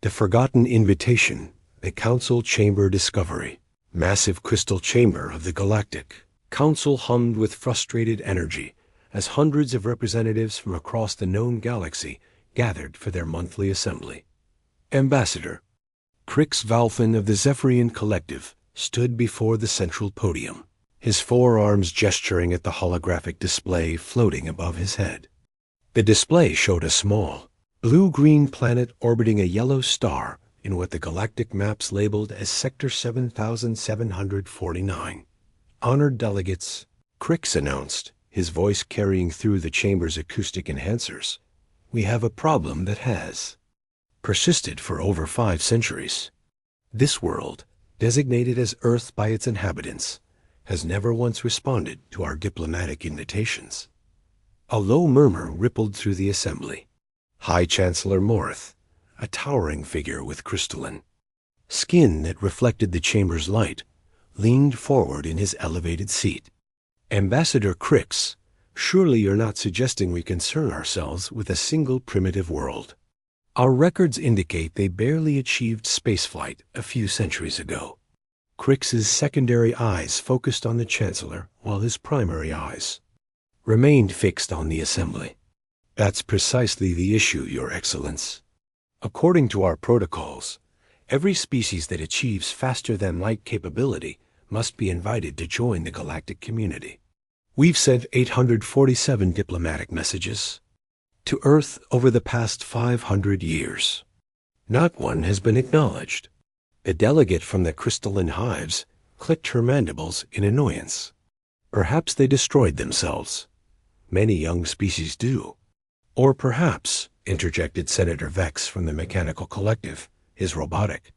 The Forgotten Invitation, the Council Chamber Discovery. Massive crystal chamber of the Galactic Council hummed with frustrated energy as hundreds of representatives from across the known galaxy gathered for their monthly assembly. Ambassador Crix Valfin of the Zephyrian Collective stood before the central podium, his forearms gesturing at the holographic display floating above his head. The display showed a small, blue-green planet orbiting a yellow star in what the galactic maps labeled as Sector 7749. Honored delegates, Crix announced, his voice carrying through the chamber's acoustic enhancers. We have a problem that has persisted for over 5 centuries. This world, designated as Earth by its inhabitants, has never once responded to our diplomatic invitations. A low murmur rippled through the assembly. High Chancellor Morith, a towering figure with crystalline skin that reflected the chamber's light, leaned forward in his elevated seat. Ambassador Crix, surely you're not suggesting we concern ourselves with a single primitive world. Our records indicate they barely achieved spaceflight a few centuries ago. Crix's secondary eyes focused on the Chancellor, while his primary eyes remained fixed on the assembly. That's precisely the issue, Your Excellence. According to our protocols, every species that achieves faster-than-light capability must be invited to join the galactic community. We've sent 847 diplomatic messages to Earth over the past 500 years. Not one has been acknowledged. A delegate from the crystalline hives clicked her mandibles in annoyance. Perhaps they destroyed themselves. Many young species do. Or perhaps, interjected Senator Vex from the Mechanical Collective, his robotic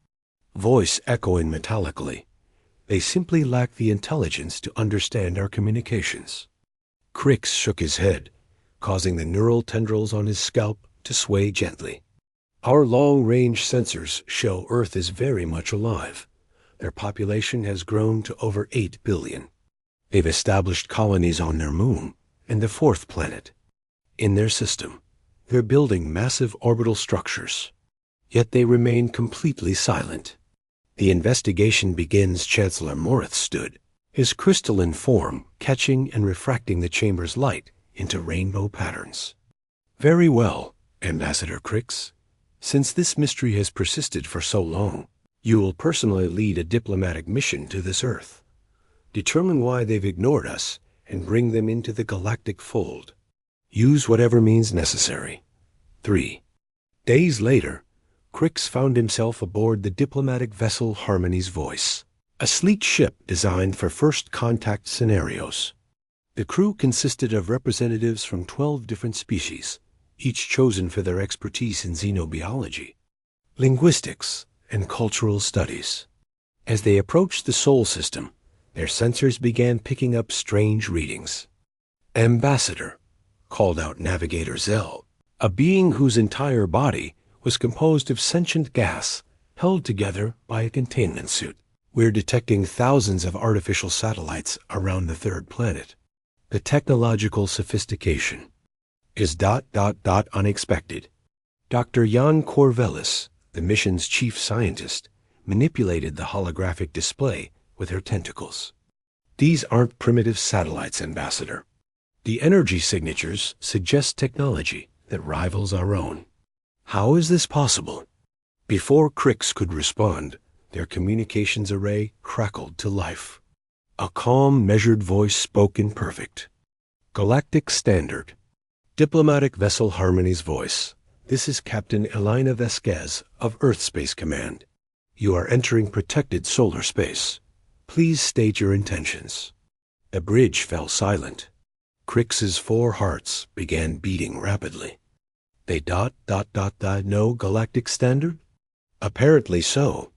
voice echoing metallically, they simply lack the intelligence to understand our communications. Crix shook his head, causing the neural tendrils on his scalp to sway gently. Our long-range sensors show Earth is very much alive. Their population has grown to over 8 billion. They've established colonies on their moon and the 4th planet. In their system, they're building massive orbital structures. Yet they remain completely silent. The investigation begins. Chancellor Morith stood, his crystalline form catching and refracting the chamber's light into rainbow patterns. Very well, Ambassador Crix. Since this mystery has persisted for so long, you will personally lead a diplomatic mission to this Earth. Determine why they've ignored us and bring them into the galactic fold. Use whatever means necessary. 3 days later, Crix found himself aboard the diplomatic vessel Harmony's Voice, a sleek ship designed for first contact scenarios. The crew consisted of representatives from 12 different species, each chosen for their expertise in xenobiology, linguistics, and cultural studies. As they approached the Sol system, their sensors began picking up strange readings. Ambassador, called out Navigator Zell, a being whose entire body was composed of sentient gas held together by a containment suit. We're detecting thousands of artificial satellites around the 3rd planet. The technological sophistication is ... unexpected. Dr. Jan Corvellis, the mission's chief scientist, manipulated the holographic display with her tentacles. These aren't primitive satellites, Ambassador. The energy signatures suggest technology that rivals our own. How is this possible? Before Crix could respond, their communications array crackled to life. A calm, measured voice spoke in perfect Galactic Standard. Diplomatic Vessel Harmony's Voice. This is Captain Elena Vasquez of Earth Space Command. You are entering protected solar space. Please state your intentions. The bridge fell silent. Crix's 4 hearts began beating rapidly. They ... know Galactic Standard? Apparently so,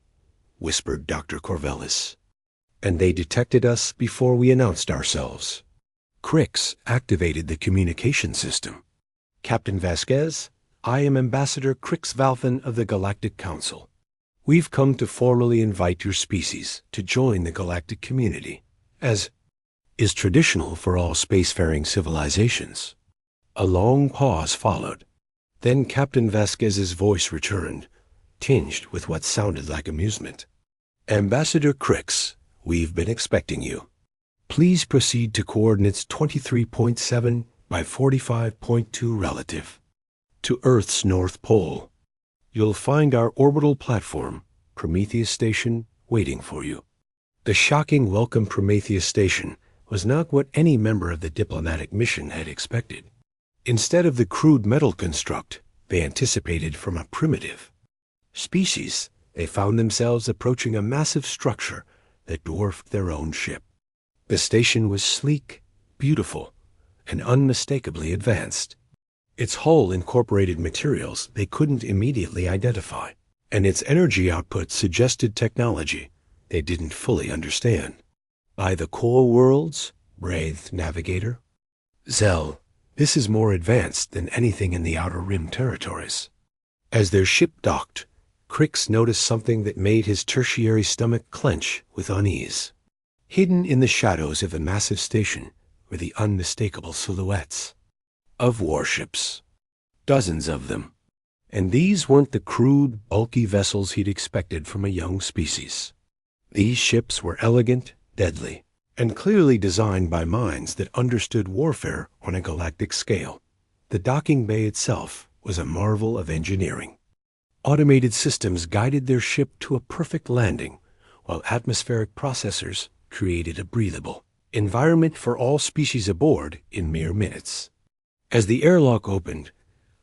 whispered Dr. Corvellis. And they detected us before we announced ourselves. Crix activated the communication system. Captain Vasquez, I am Ambassador Crix Valfin of the Galactic Council. We've come to formally invite your species to join the galactic community, as is traditional for all spacefaring civilizations. A long pause followed. Then Captain Vasquez's voice returned, tinged with what sounded like amusement. "Ambassador Crix, we've been expecting you. Please proceed to coordinates 23.7 by 45.2 relative. To Earth's North Pole. You'll find our orbital platform, Prometheus Station, waiting for you." The shocking welcome Prometheus Station was not what any member of the diplomatic mission had expected. Instead of the crude metal construct they anticipated from a primitive species, they found themselves approaching a massive structure that dwarfed their own ship. The station was sleek, beautiful, and unmistakably advanced. Its hull incorporated materials they couldn't immediately identify, and its energy output suggested technology they didn't fully understand. "By the core worlds," breathed Navigator. "Zell, this is more advanced than anything in the Outer Rim territories." As their ship docked, Crix noticed something that made his tertiary stomach clench with unease. Hidden in the shadows of the massive station were the unmistakable silhouettes of warships. Dozens of them. And these weren't the crude, bulky vessels he'd expected from a young species. These ships were elegant, deadly, and clearly designed by minds that understood warfare on a galactic scale. The docking bay itself was a marvel of engineering. Automated systems guided their ship to a perfect landing, while atmospheric processors created a breathable environment for all species aboard in mere minutes. As the airlock opened,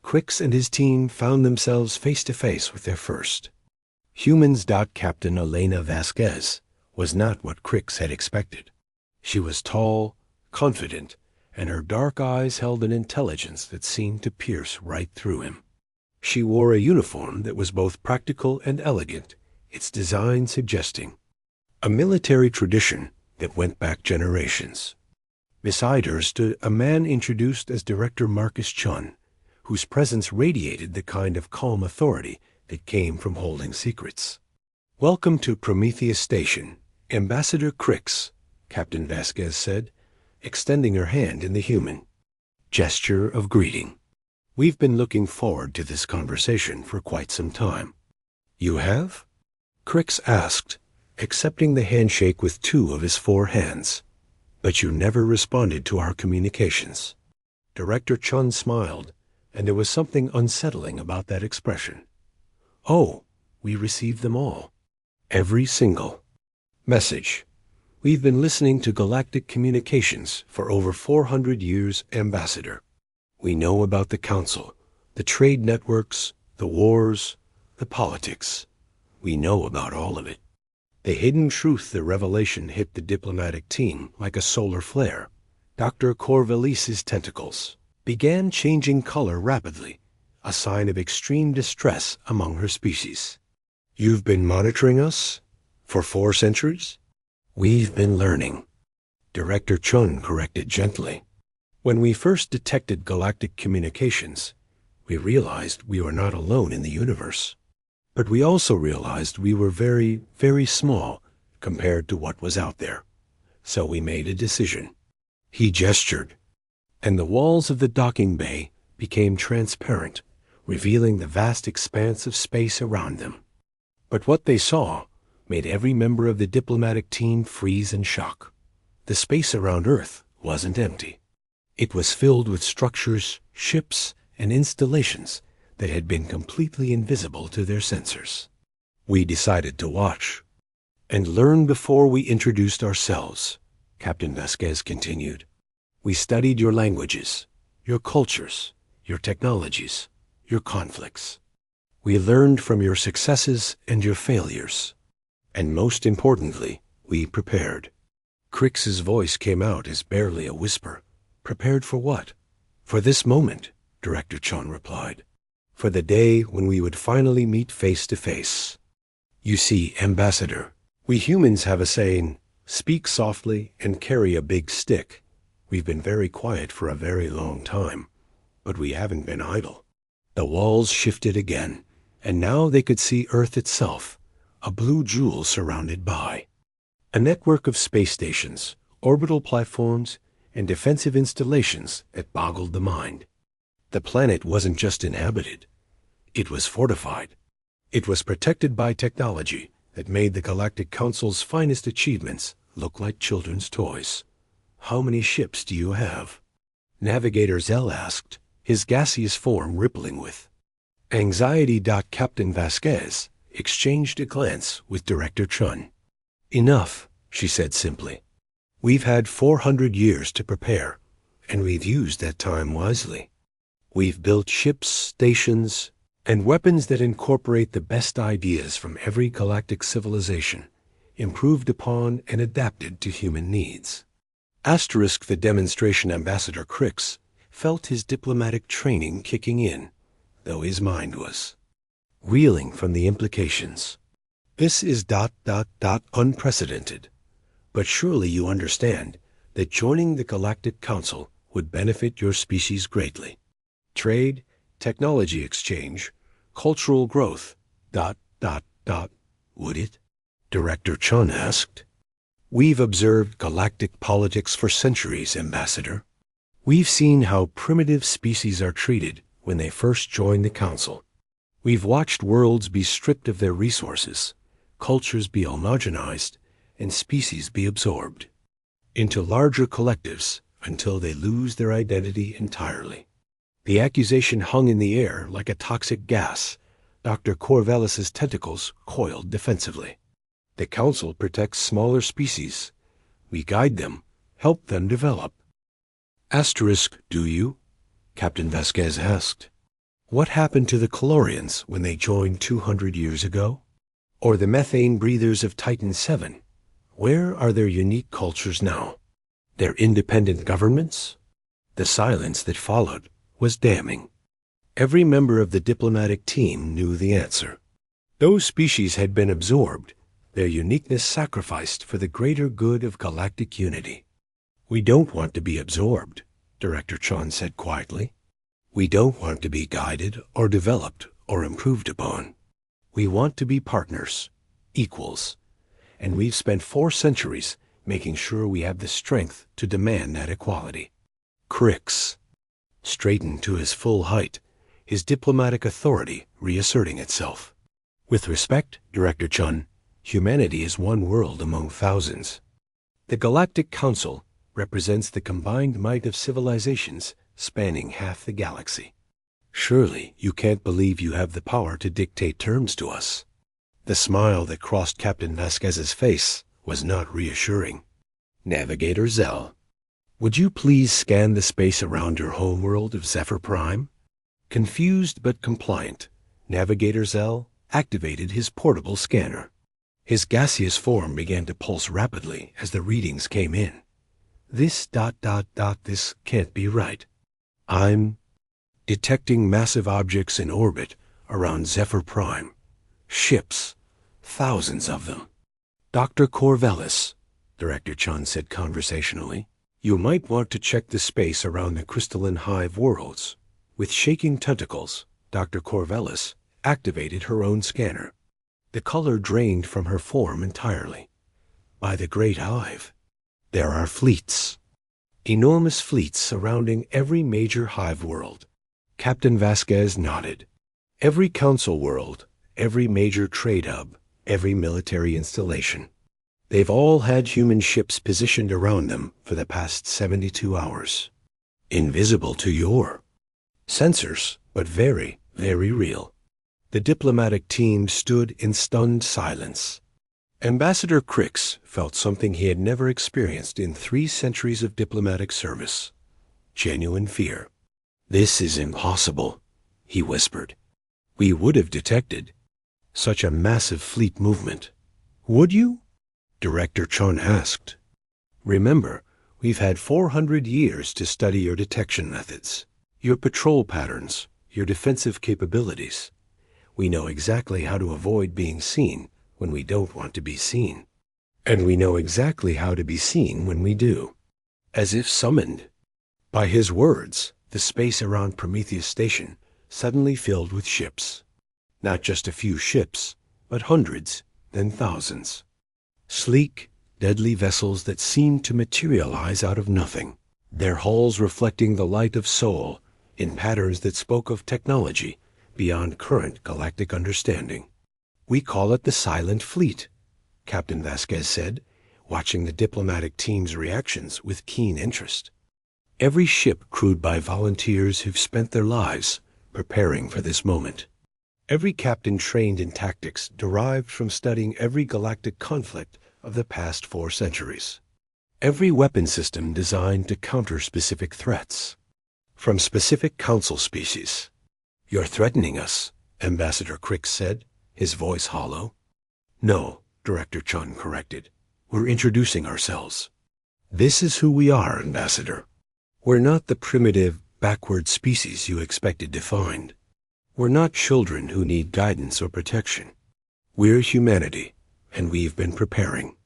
Crix and his team found themselves face to face with their first humans. Captain Elena Vasquez was not what Crix had expected. She was tall, confident, and her dark eyes held an intelligence that seemed to pierce right through him. She wore a uniform that was both practical and elegant, its design suggesting a military tradition that went back generations. Beside her stood a man introduced as Director Marcus Chun, whose presence radiated the kind of calm authority that came from holding secrets. "Welcome to Prometheus Station, Ambassador Crix," Captain Vasquez said, extending her hand in the human gesture of greeting. "We've been looking forward to this conversation for quite some time." "You have?" Crix asked, accepting the handshake with 2 of his 4 hands. "But you never responded to our communications." Director Chun smiled, and there was something unsettling about that expression. "Oh, we received them all. Every single message. We've been listening to galactic communications for over 400 years, Ambassador. We know about the Council, the trade networks, the wars, the politics. We know about all of it. The hidden truth the revelation hit the diplomatic team like a solar flare. Dr. Corvalis's tentacles began changing color rapidly, a sign of extreme distress among her species. You've been monitoring us for 4 centuries? We've been learning. Director Chun corrected gently. When we first detected galactic communications, we realized we were not alone in the universe. But we also realized we were very, very small compared to what was out there. So we made a decision. He gestured, and the walls of the docking bay became transparent, revealing the vast expanse of space around them. But what they saw made every member of the diplomatic team freeze in shock. The space around Earth wasn't empty. It was filled with structures, ships, and installations that had been completely invisible to their sensors. We decided to watch and learn before we introduced ourselves, Captain Vasquez continued. We studied your languages, your cultures, your technologies, your conflicts. We learned from your successes and your failures. And most importantly, we prepared. Crix's voice came out as barely a whisper. Prepared for what? For this moment, Director Chun replied. For the day when we would finally meet face to face. You see, Ambassador, we humans have a saying, speak softly and carry a big stick. We've been very quiet for a very long time, but we haven't been idle. The walls shifted again, and now they could see Earth itself, a blue jewel surrounded by a network of space stations, orbital platforms, and defensive installations that boggled the mind. The planet wasn't just inhabited. It was fortified. It was protected by technology that made the Galactic Council's finest achievements look like children's toys. "How many ships do you have?" Navigator Zell asked, his gaseous form rippling with anxiety. Captain Vasquez exchanged a glance with Director Chun. "Enough," she said simply. "We've had 400 years to prepare, and we've used that time wisely. We've built ships, stations, and weapons that incorporate the best ideas from every galactic civilization, improved upon and adapted to human needs." The demonstration ambassador Crix felt his diplomatic training kicking in, though his mind was reeling from the implications. "This is unprecedented, but surely you understand that joining the Galactic Council would benefit your species greatly. Trade, technology exchange, cultural growth, would it?" Director Chun asked. "We've observed galactic politics for centuries, Ambassador. We've seen how primitive species are treated when they first join the Council. We've watched worlds be stripped of their resources, cultures be homogenized, and species be absorbed into larger collectives until they lose their identity entirely." The accusation hung in the air like a toxic gas. Dr. Corvallis's tentacles coiled defensively. "The Council protects smaller species. We guide them, help them develop." "Do you?" Captain Vasquez asked. "What happened to the Calorians when they joined 200 years ago? Or the methane breathers of Titan 7? Where are their unique cultures now? Their independent governments?" The silence that followed was damning. Every member of the diplomatic team knew the answer. Those species had been absorbed, their uniqueness sacrificed for the greater good of galactic unity. "We don't want to be absorbed," Director Chun said quietly. "We don't want to be guided or developed or improved upon. We want to be partners, equals, and we've spent 4 centuries making sure we have the strength to demand that equality." Crix straightened to his full height, his diplomatic authority reasserting itself. "With respect, Director Chun, humanity is one world among thousands. The Galactic Council represents the combined might of civilizations spanning half the galaxy. Surely you can't believe you have the power to dictate terms to us." The smile that crossed Captain Vasquez's face was not reassuring. "Navigator Zell, would you please scan the space around your homeworld of Zephyr Prime?" Confused but compliant, Navigator Zell activated his portable scanner. His gaseous form began to pulse rapidly as the readings came in. "This this can't be right. I'm detecting massive objects in orbit around Zephyr Prime. Ships, thousands of them." "Dr. Corvallis," Director Chun said conversationally, "you might want to check the space around the crystalline hive worlds." With shaking tentacles, Dr. Corvallis activated her own scanner. The color drained from her form entirely. "By the Great Hive, there are fleets. Enormous fleets surrounding every major hive world." Captain Vasquez nodded. "Every council world, every major trade hub, every military installation. They've all had human ships positioned around them for the past 72 hours. Invisible to your sensors, but very, very real." The diplomatic team stood in stunned silence. Ambassador Crix felt something he had never experienced in 3 centuries of diplomatic service: genuine fear. "This is impossible," he whispered. "We would have detected such a massive fleet movement." "Would you?" Director Chun asked. "Remember, we've had 400 years to study your detection methods, your patrol patterns, your defensive capabilities. We know exactly how to avoid being seen when we don't want to be seen. And we know exactly how to be seen when we do." As if summoned by his words, the space around Prometheus Station suddenly filled with ships. Not just a few ships, but hundreds, then thousands. Sleek, deadly vessels that seemed to materialize out of nothing, their hulls reflecting the light of Sol in patterns that spoke of technology beyond current galactic understanding. We call it the Silent Fleet, Captain Vasquez said, watching the diplomatic team's reactions with keen interest. Every ship crewed by volunteers who've spent their lives preparing for this moment. Every captain trained in tactics derived from studying every galactic conflict of the past 4 centuries. Every weapon system designed to counter specific threats from specific council species. You're threatening us, Ambassador Crix said, his voice hollow. No, Director Chun corrected. We're introducing ourselves. This is who we are, Ambassador. We're not the primitive, backward species you expected to find. We're not children who need guidance or protection. We're humanity, and we've been preparing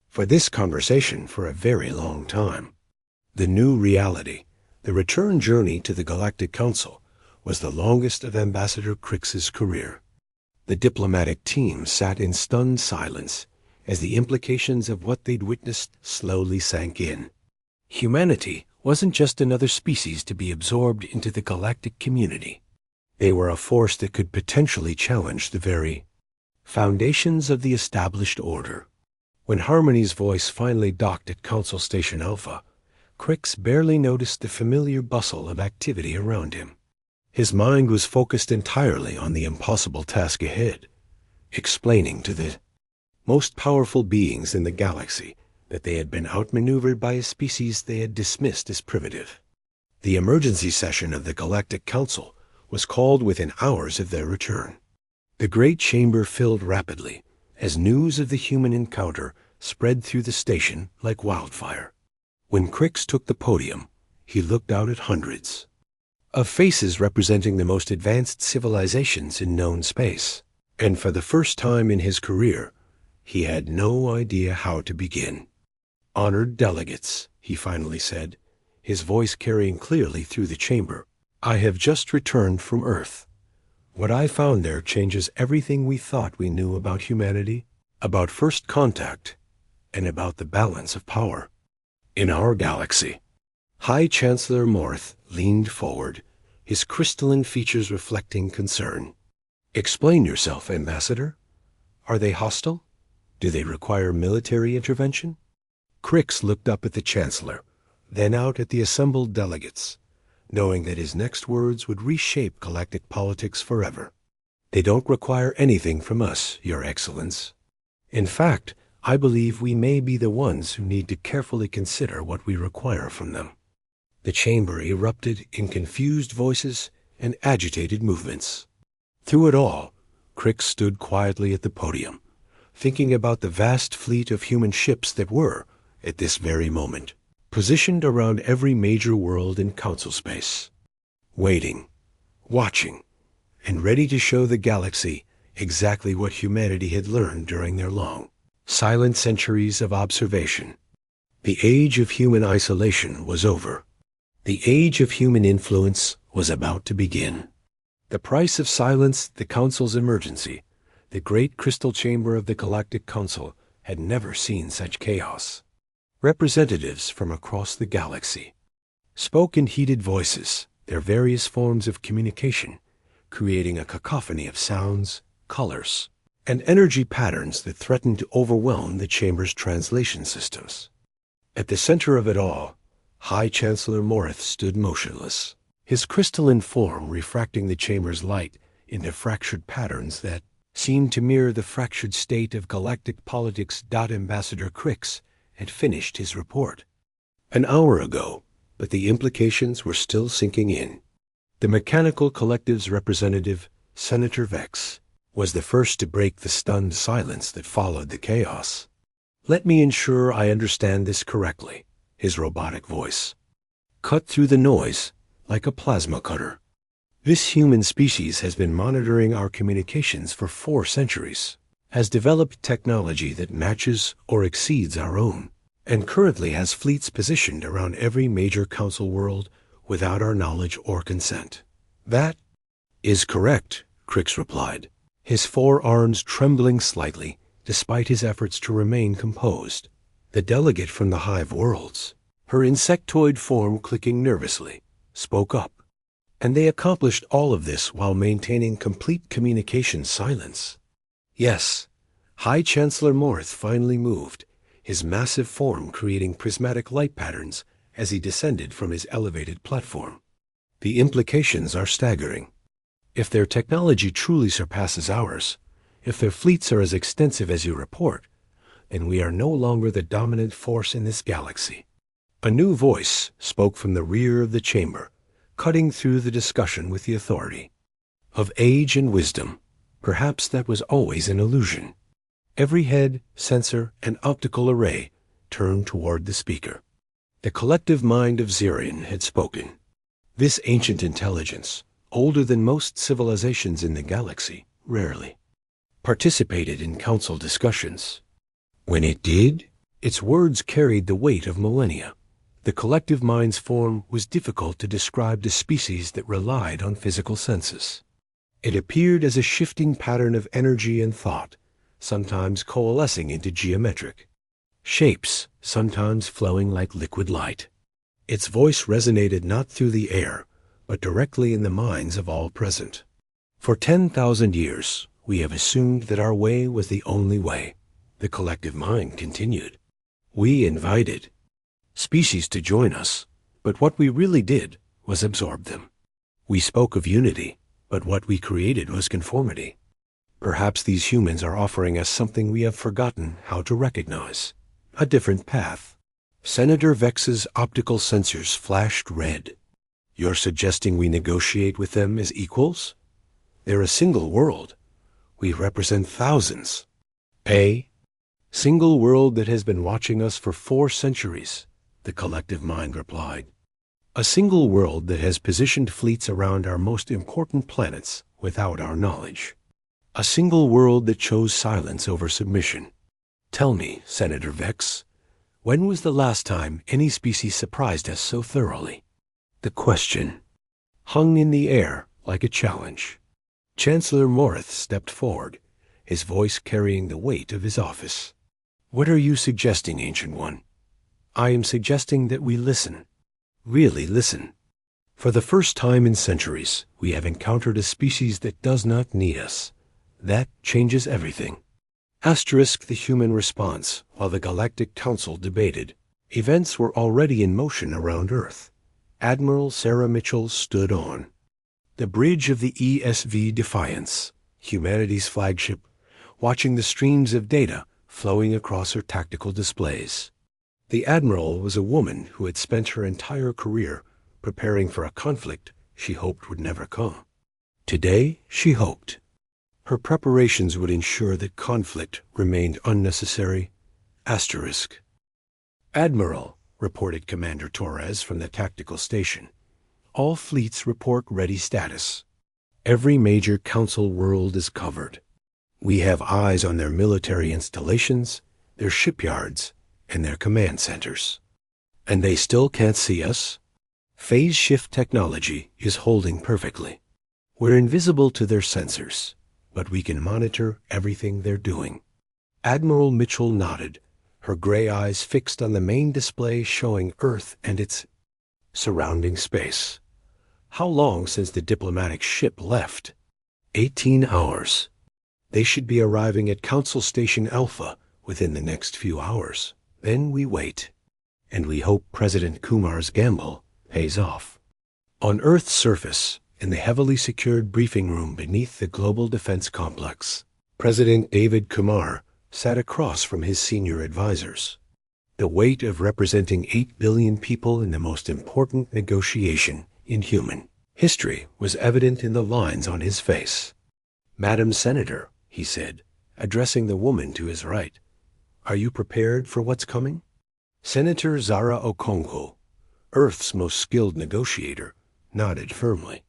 for this conversation for a very long time. The new reality, the return journey to the Galactic Council, was the longest of Ambassador Crix's career. The diplomatic team sat in stunned silence as the implications of what they'd witnessed slowly sank in. Humanity wasn't just another species to be absorbed into the galactic community. They were a force that could potentially challenge the very foundations of the established order. When Harmony's voice finally docked at Council Station Alpha, Crix barely noticed the familiar bustle of activity around him. His mind was focused entirely on the impossible task ahead, explaining to the most powerful beings in the galaxy that they had been outmaneuvered by a species they had dismissed as primitive. The emergency session of the Galactic Council was called within hours of their return. The great chamber filled rapidly as news of the human encounter spread through the station like wildfire. When Crix took the podium, he looked out at hundreds of faces representing the most advanced civilizations in known space, and for the first time in his career, he had no idea how to begin. "Honored delegates," he finally said, his voice carrying clearly through the chamber. "I have just returned from Earth. What I found there changes everything we thought we knew about humanity, about first contact, and about the balance of power in our galaxy." High Chancellor Morth leaned forward, his crystalline features reflecting concern. "Explain yourself, Ambassador. Are they hostile? Do they require military intervention?" Crix looked up at the Chancellor, then out at the assembled delegates, knowing that his next words would reshape galactic politics forever. "They don't require anything from us, Your Excellence. In fact, I believe we may be the ones who need to carefully consider what we require from them." The chamber erupted in confused voices and agitated movements. Through it all, Crix stood quietly at the podium, thinking about the vast fleet of human ships that were, at this very moment, positioned around every major world in Council space, waiting, watching, and ready to show the galaxy exactly what humanity had learned during their long, silent centuries of observation. The age of human isolation was over. The age of human influence was about to begin. The price of silence, the Council's emergency, the great crystal chamber of the Galactic Council had never seen such chaos. Representatives from across the galaxy spoke in heated voices, their various forms of communication, creating a cacophony of sounds, colors, and energy patterns that threatened to overwhelm the chamber's translation systems. At the center of it all, High Chancellor Morth stood motionless, his crystalline form refracting the chamber's light into fractured patterns that seemed to mirror the fractured state of galactic politics. Ambassador Crix had finished his report an hour ago, but the implications were still sinking in. The Mechanical Collective's representative, Senator Vex, was the first to break the stunned silence that followed the chaos. "Let me ensure I understand this correctly," his robotic voice cut through the noise like a plasma cutter. "This human species has been monitoring our communications for 4 centuries, has developed technology that matches or exceeds our own, and currently has fleets positioned around every major council world without our knowledge or consent." "That is correct," Crix replied, his forearms trembling slightly despite his efforts to remain composed. The delegate from the Hive Worlds, her insectoid form clicking nervously, spoke up. "And they accomplished all of this while maintaining complete communication silence." Yes, High Chancellor Morth finally moved, his massive form creating prismatic light patterns as he descended from his elevated platform. The implications are staggering. If their technology truly surpasses ours, if their fleets are as extensive as you report, then we are no longer the dominant force in this galaxy. A new voice spoke from the rear of the chamber, cutting through the discussion with the authority. Of age and wisdom, perhaps that was always an illusion. Every head, sensor, and optical array turned toward the speaker. The collective mind of Zirion had spoken. This ancient intelligence, older than most civilizations in the galaxy, rarely participated in council discussions. When it did, its words carried the weight of millennia. The collective mind's form was difficult to describe to species that relied on physical senses. It appeared as a shifting pattern of energy and thought, sometimes coalescing into geometric shapes, sometimes flowing like liquid light. Its voice resonated not through the air, but directly in the minds of all present. For 10,000 years, we have assumed that our way was the only way. The collective mind continued. We invited species to join us, but what we really did was absorb them. We spoke of unity, but what we created was conformity. Perhaps these humans are offering us something we have forgotten how to recognize. A different path. Senator Vex's optical sensors flashed red. You're suggesting we negotiate with them as equals? They're a single world. We represent thousands. A single world that has been watching us for 4 centuries, the collective mind replied. A single world that has positioned fleets around our most important planets without our knowledge. A single world that chose silence over submission. Tell me, Senator Vex, when was the last time any species surprised us so thoroughly? The question hung in the air like a challenge. Chancellor Morth stepped forward, his voice carrying the weight of his office. What are you suggesting, Ancient One? I am suggesting that we listen. Really listen. For the first time in centuries, we have encountered a species that does not need us. That changes everything. Asterisk the human response while the Galactic Council debated. Events were already in motion around Earth. Admiral Sarah Mitchell stood on the bridge of the ESV Defiance, humanity's flagship, watching the streams of data flowing across her tactical displays. The Admiral was a woman who had spent her entire career preparing for a conflict she hoped would never come. Today, she hoped her preparations would ensure that conflict remained unnecessary. Asterisk. Admiral, reported Commander Torres from the tactical station. All fleets report ready status. Every major council world is covered. We have eyes on their military installations, their shipyards, and their command centers. And they still can't see us? Phase shift technology is holding perfectly. We're invisible to their sensors, but we can monitor everything they're doing. Admiral Mitchell nodded, her gray eyes fixed on the main display showing Earth and its surrounding space. How long since the diplomatic ship left? 18 hours. They should be arriving at Council Station Alpha within the next few hours. Then we wait, and we hope President Kumar's gamble pays off. On Earth's surface, in the heavily secured briefing room beneath the Global Defense Complex, President David Kumar sat across from his senior advisors. The weight of representing 8 billion people in the most important negotiation in human history was evident in the lines on his face. Madam Senator, he said, addressing the woman to his right, are you prepared for what's coming? Senator Zara Okonkwo, Earth's most skilled negotiator, nodded firmly.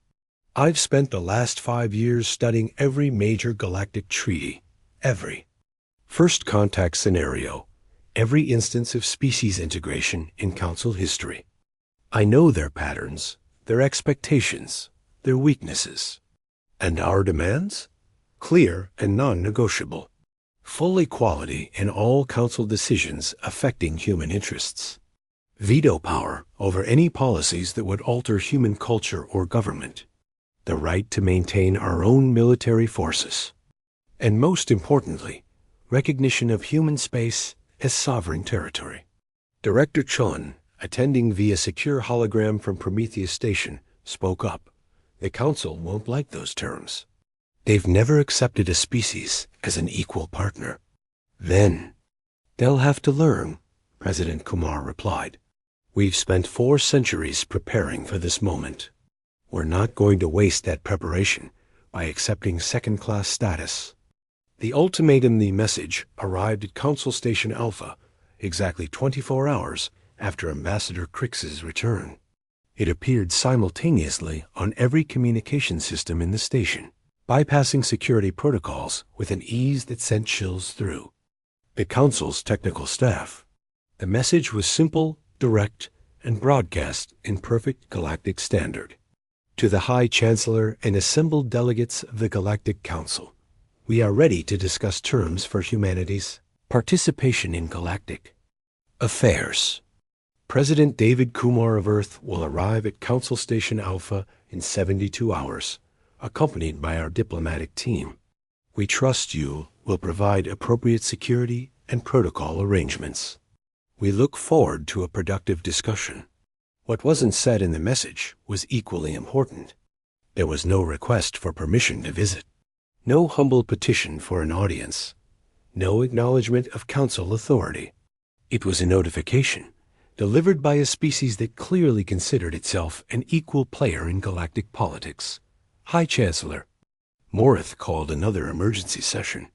I've spent the last 5 years studying every major galactic treaty, every first contact scenario, every instance of species integration in Council history. I know their patterns, their expectations, their weaknesses. And our demands? Clear and non-negotiable. Full equality in all Council decisions affecting human interests. Veto power over any policies that would alter human culture or government. The right to maintain our own military forces. And most importantly, recognition of human space as sovereign territory. Director Chun, attending via secure hologram from Prometheus Station, spoke up. The Council won't like those terms. They've never accepted a species as an equal partner. Then, they'll have to learn, President Kumar replied. We've spent 4 centuries preparing for this moment. We're not going to waste that preparation by accepting second-class status. The ultimatum, the message, arrived at Council Station Alpha exactly 24 hours after Ambassador Crix's return. It appeared simultaneously on every communication system in the station, bypassing security protocols with an ease that sent chills through the Council's technical staff. The message was simple, direct, and broadcast in perfect galactic standard. To the High Chancellor and assembled delegates of the Galactic Council, we are ready to discuss terms for humanity's participation in galactic affairs. President David Kumar of Earth will arrive at Council Station Alpha in 72 hours, accompanied by our diplomatic team. We trust you will provide appropriate security and protocol arrangements. We look forward to a productive discussion. What wasn't said in the message was equally important. There was no request for permission to visit, no humble petition for an audience, no acknowledgement of Council authority. It was a notification delivered by a species that clearly considered itself an equal player in galactic politics. High Chancellor, Morith called another emergency session.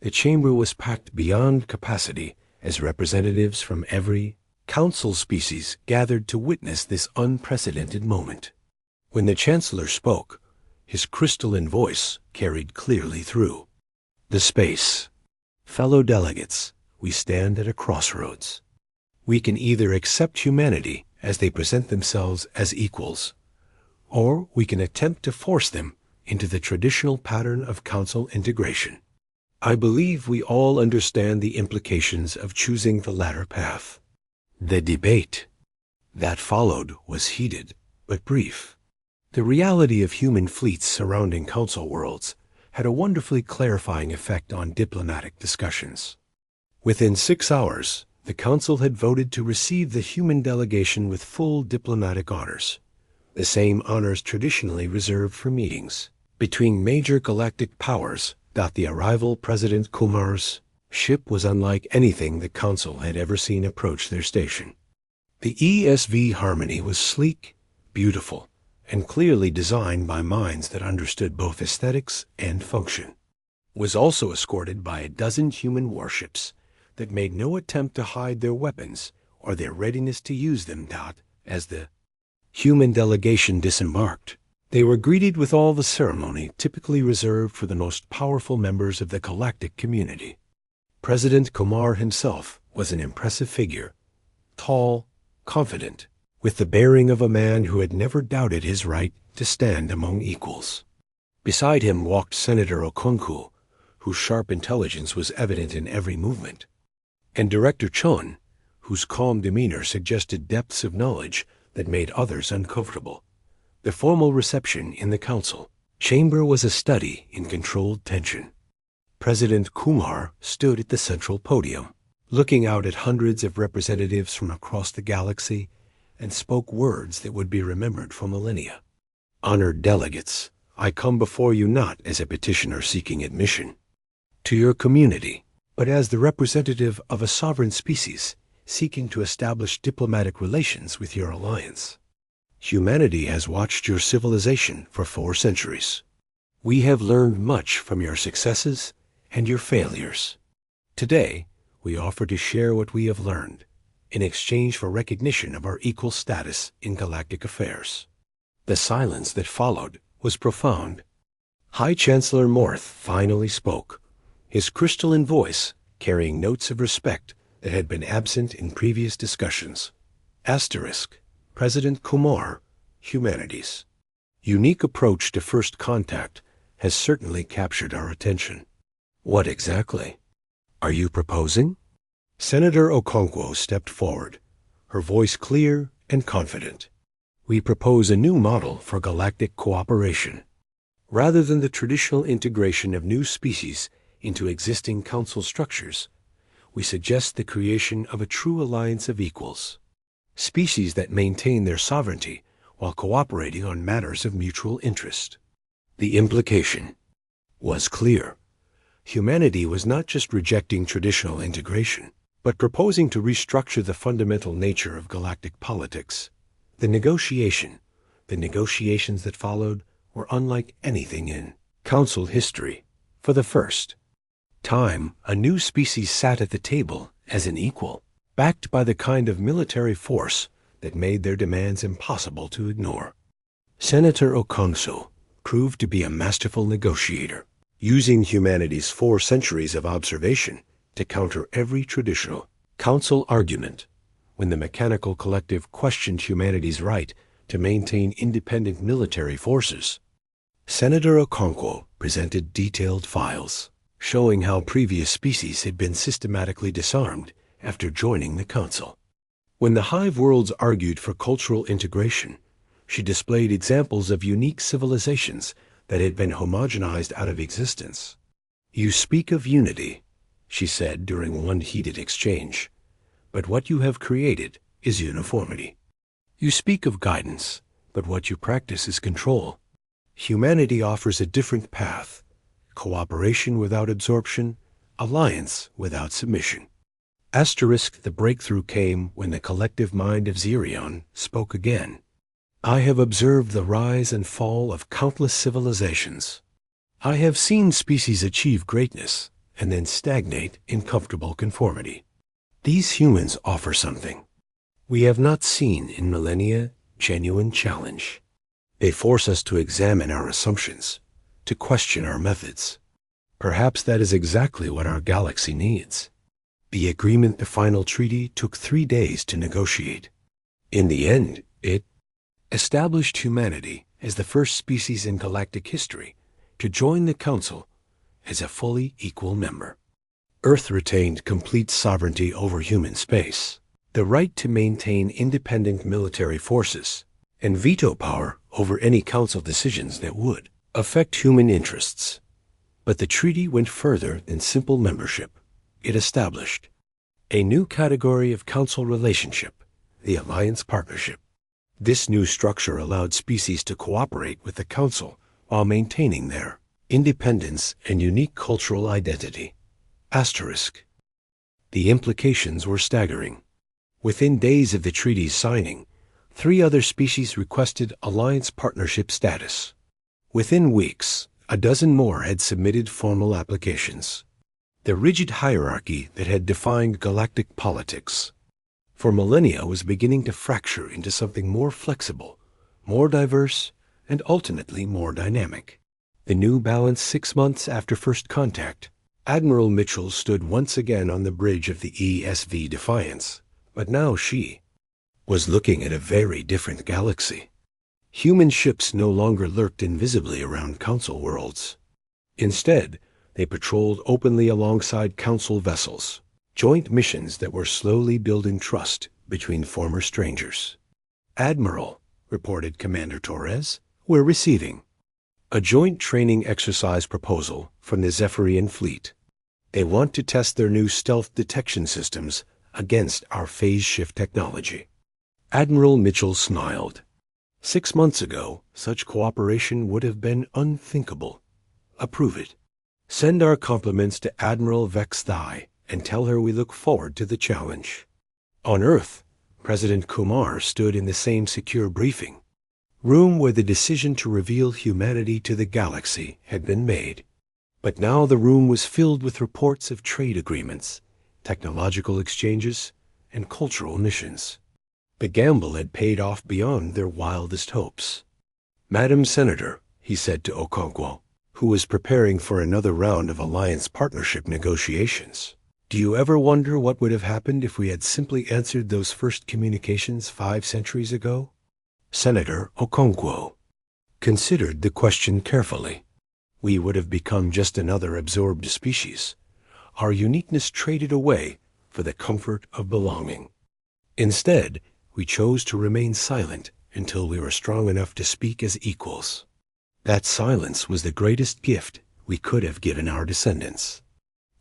The chamber was packed beyond capacity as representatives from every Council species gathered to witness this unprecedented moment. When the Chancellor spoke, his crystalline voice carried clearly through the space. Fellow delegates, we stand at a crossroads. We can either accept humanity as they present themselves as equals, or we can attempt to force them into the traditional pattern of Council integration. I believe we all understand the implications of choosing the latter path. The debate that followed was heated but brief. The reality of human fleets surrounding Council worlds had a wonderfully clarifying effect on diplomatic discussions. Within 6 hours, the Council had voted to receive the human delegation with full diplomatic honors, the same honors traditionally reserved for meetings between major galactic powers. The arrival President Kumar's ship was unlike anything the Council had ever seen approach their station. The ESV Harmony was sleek, beautiful, and clearly designed by minds that understood both aesthetics and function. Was also escorted by a dozen human warships that made no attempt to hide their weapons or their readiness to use them. As the human delegation disembarked, they were greeted with all the ceremony typically reserved for the most powerful members of the galactic community. President Kumar himself was an impressive figure, tall, confident, with the bearing of a man who had never doubted his right to stand among equals. Beside him walked Senator Okonkwo, whose sharp intelligence was evident in every movement, and Director Chun, whose calm demeanor suggested depths of knowledge that made others uncomfortable. The formal reception in the Council chamber was a study in controlled tension. President Kumar stood at the central podium, looking out at hundreds of representatives from across the galaxy, and spoke words that would be remembered for millennia. Honored delegates, I come before you not as a petitioner seeking admission to your community, but as the representative of a sovereign species seeking to establish diplomatic relations with your alliance. Humanity has watched your civilization for 4 centuries. We have learned much from your successes and your failures. Today, we offer to share what we have learned in exchange for recognition of our equal status in galactic affairs. The silence that followed was profound. High Chancellor Morth finally spoke, his crystalline voice carrying notes of respect that had been absent in previous discussions. Asterisk. President Kumar, Humanities. Unique approach to first contact has certainly captured our attention. What exactly are you proposing? Senator Okonkwo stepped forward, her voice clear and confident. We propose a new model for galactic cooperation. Rather than the traditional integration of new species into existing council structures, we suggest the creation of a true alliance of equals, species that maintain their sovereignty while cooperating on matters of mutual interest. The implication was clear. Humanity was not just rejecting traditional integration, but proposing to restructure the fundamental nature of galactic politics. The negotiations that followed were unlike anything in Council history. For the first time, a new species sat at the table as an equal, backed by the kind of military force that made their demands impossible to ignore. Senator Okonkwo proved to be a masterful negotiator, using humanity's 4 centuries of observation to counter every traditional council argument. When the mechanical collective questioned humanity's right to maintain independent military forces, Senator Okonkwo presented detailed files showing how previous species had been systematically disarmed after joining the council. When the hive worlds argued for cultural integration, she displayed examples of unique civilizations that had been homogenized out of existence. "You speak of unity," she said during one heated exchange, "but what you have created is uniformity. You speak of guidance, but what you practice is control. Humanity offers a different path: cooperation without absorption, alliance without submission." The breakthrough came when the collective mind of Zirion spoke again. "I have observed the rise and fall of countless civilizations. I have seen species achieve greatness and then stagnate in comfortable conformity. These humans offer something we have not seen in millennia: genuine challenge. They force us to examine our assumptions, to question our methods. Perhaps that is exactly what our galaxy needs." The agreement, the final treaty, took 3 days to negotiate. In the end, it established humanity as the first species in galactic history to join the Council as a fully equal member. Earth retained complete sovereignty over human space, the right to maintain independent military forces, and veto power over any Council decisions that would affect human interests. But the treaty went further than simple membership. It established a new category of Council relationship, the Alliance Partnership. This new structure allowed species to cooperate with the Council while maintaining their independence and unique cultural identity. The implications were staggering. Within days of the treaty's signing, 3 other species requested alliance partnership status. Within weeks, a dozen more had submitted formal applications. The rigid hierarchy that had defined galactic politics for millennia was beginning to fracture into something more flexible, more diverse, and ultimately more dynamic. The new balance 6 months after first contact, Admiral Mitchell stood once again on the bridge of the ESV Defiance, but now she was looking at a very different galaxy. Human ships no longer lurked invisibly around Council worlds. Instead, they patrolled openly alongside Council vessels, joint missions that were slowly building trust between former strangers. "Admiral," reported Commander Torres, "we're receiving a joint training exercise proposal from the Zephyrian fleet. They want to test their new stealth detection systems against our phase shift technology." Admiral Mitchell smiled. 6 months ago, such cooperation would have been unthinkable. "Approve it. Send our compliments to Admiral Vex Thai and tell her we look forward to the challenge." On Earth, President Kumar stood in the same secure briefing room where the decision to reveal humanity to the galaxy had been made. But now the room was filled with reports of trade agreements, technological exchanges, and cultural missions. The gamble had paid off beyond their wildest hopes. "Madam Senator," he said to Okonkwo, who was preparing for another round of alliance partnership negotiations, "do you ever wonder what would have happened if we had simply answered those first communications 5 centuries ago?" Senator Okonkwo considered the question carefully. "We would have become just another absorbed species, our uniqueness traded away for the comfort of belonging. Instead, we chose to remain silent until we were strong enough to speak as equals. That silence was the greatest gift we could have given our descendants."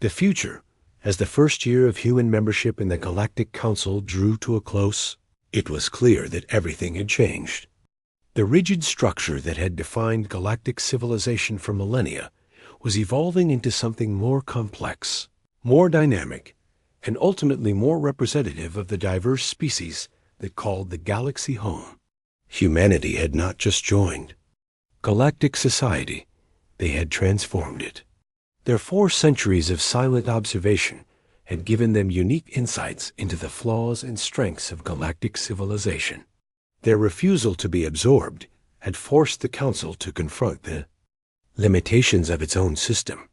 The future, as the first year of human membership in the Galactic Council drew to a close, it was clear that everything had changed. The rigid structure that had defined galactic civilization for millennia was evolving into something more complex, more dynamic, and ultimately more representative of the diverse species that called the galaxy home. Humanity had not just joined galactic society, they had transformed it. Their 4 centuries of silent observation had given them unique insights into the flaws and strengths of galactic civilization. Their refusal to be absorbed had forced the Council to confront the limitations of its own system.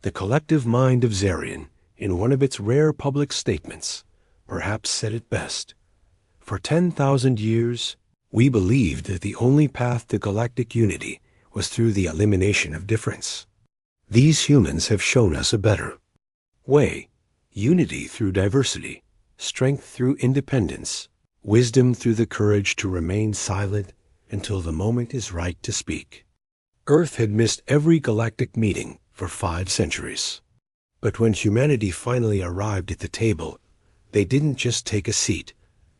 The collective mind of Zarian, in one of its rare public statements, perhaps said it best. For 10,000 years, we believed that the only path to galactic unity was through the elimination of difference. These humans have shown us a better way: unity through diversity, strength through independence, wisdom through the courage to remain silent until the moment is right to speak. Earth had missed every galactic meeting for 5 centuries. But when humanity finally arrived at the table, they didn't just take a seat,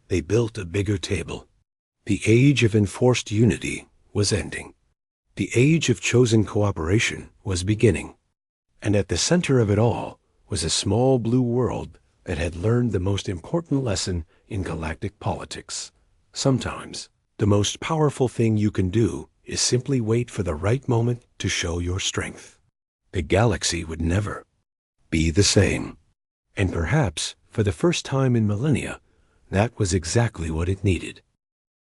they built a bigger table. The age of enforced unity was ending. The age of chosen cooperation was beginning. And at the center of it all was a small blue world that had learned the most important lesson in galactic politics. Sometimes, the most powerful thing you can do is simply wait for the right moment to show your strength. The galaxy would never be the same. And perhaps, for the first time in millennia, that was exactly what it needed.